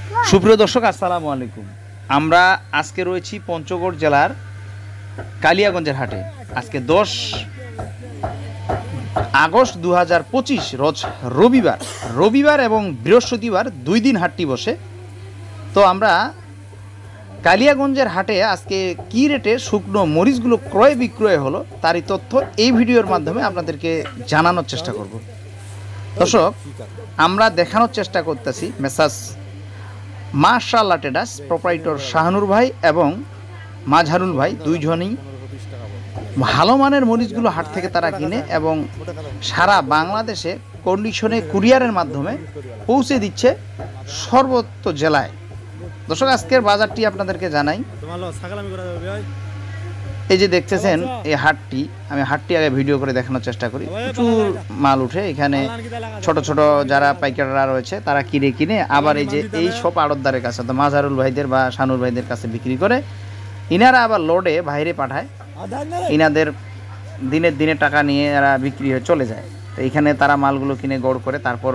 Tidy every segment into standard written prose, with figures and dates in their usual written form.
সুপ্রিয় দর্শক, আসসালামু আলাইকুম। আমরা আজকে রয়েছি পঞ্চগড় জেলার কালিয়াগঞ্জের হাটে। আজকে 10 আগস্ট 2025 রোজ রবিবার এবং বৃহস্পতিবার 2 দিন হাটটি বসে। তো আমরা কালিয়াগঞ্জের হাটে আজকে কী রেটে শুকনো মরিচগুলো ক্রয় বিক্রয় হলো তারই তথ্য এই ভিডিওর মাধ্যমে আপনাদেরকে জানানোর চেষ্টা করব। দর্শক, আমরা দেখানোর চেষ্টা করতেছি মেসাজ মাশাআল্লাহ ট্রেডার্স প্রোপ্রাইটর শাহানুর ভাই এবং মাজহারুল ভাই দুইজনই ভালো মানের মরিচগুলো হাট থেকে তারা কিনে এবং সারা বাংলাদেশে কন্ডিশনে কুরিয়ারের মাধ্যমে পৌঁছে দিচ্ছে সর্বত্র জেলায়। দর্শক, আজকের বাজারটি আপনাদেরকে জানাই। এই যে দেখতেছেন এই হাটটি, আমি হাটটি আগে ভিডিও করে দেখানোর চেষ্টা করি। প্রচুর মাল উঠে এখানে, ছোট ছোট যারা পাইকাররা রয়েছে তারা কিনে আবার এই সব আড়তদারের কাছে, তো মাজহারুল ভাইদের বা শানুর ভাইদের কাছে বিক্রি করে। ইনারা আবার লোডে বাইরে পাঠায়, ইনাদের দিনে টাকা নিয়ে এরা বিক্রি হয়ে চলে যায়। তো এইখানে তারা মালগুলো কিনে গড় করে তারপর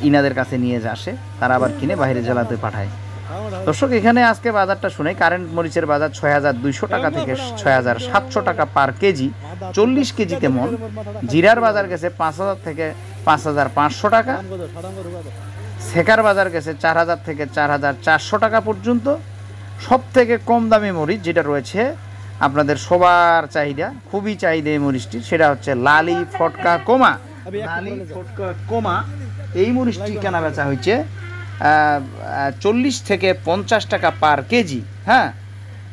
ইনাদের কাছে নিয়ে আসে, তারা আবার কিনে বাইরে জেলাতে পাঠায়। দর্শক, এখানে আজকে বাজারটা শুনে কারেন্ট মরিচের বাজার 6200 টাকা থেকে 6700 টাকা পার কেজি, 40 কেজিতে মন। জিরার বাজার গেছে 5000 থেকে 5500 টাকা। শেখার বাজার গেছে 4000 থেকে 4400 টাকা পর্যন্ত। সব থেকে কম দামি মরিচ যেটা রয়েছে আপনাদের সবার চাহিদা, খুবই চাহিদা এই মরিচটি, সেটা হচ্ছে লালি ফটকা কোমা। এই মরিচটি কেনা বেচা হয়েছে 40 থেকে 50 টাকা পার কেজি। হ্যাঁ,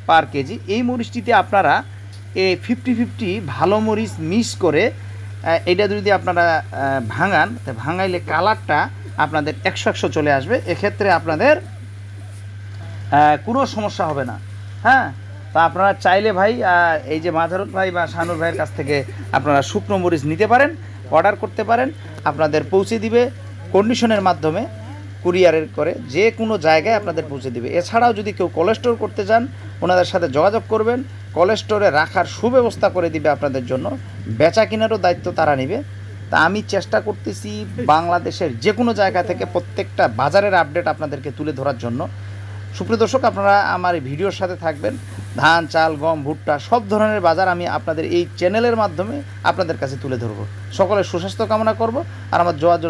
পার কেজি। এই মরিচটিতে আপনারা এই 50-50 ভালো মরিচ মিক্স করে এটা যদি আপনারা ভাঙান, ভাঙাইলে কালারটা আপনাদের 100 চলে আসবে। এক্ষেত্রে আপনাদের কোনো সমস্যা হবে না। হ্যাঁ, তা আপনারা চাইলে ভাই এই যে মাজহারুল ভাই বা শানুর ভাইয়ের কাছ থেকে আপনারা শুকনো মরিচ নিতে পারেন, অর্ডার করতে পারেন, আপনাদের পৌঁছে দিবে কন্ডিশনের মাধ্যমে, কুরিয়ারের করে যে কোনো জায়গায় আপনাদের পৌঁছে দিবে। এছাড়াও যদি কেউ কোল্ড স্টোর করতে চান, ওনাদের সাথে যোগাযোগ করবেন, কোল্ড স্টোরে রাখার সুব্যবস্থা করে দিবে আপনাদের জন্য। বেচা কেনারও দায়িত্ব তারা নেবে। তা আমি চেষ্টা করতেছি বাংলাদেশের যে কোনো জায়গা থেকে প্রত্যেকটা বাজারের আপডেট আপনাদেরকে তুলে ধরার জন্য। সুপ্রিয় দর্শক, আপনারা আমার এই ভিডিওর সাথে থাকবেন। ধান, চাল, গম, ভুট্টা সব ধরনের বাজার আমি আপনাদের এই চ্যানেলের মাধ্যমে আপনাদের কাছে তুলে ধরব। সকলের সুস্বাস্থ্য কামনা করব আর আমার যোগাযোগ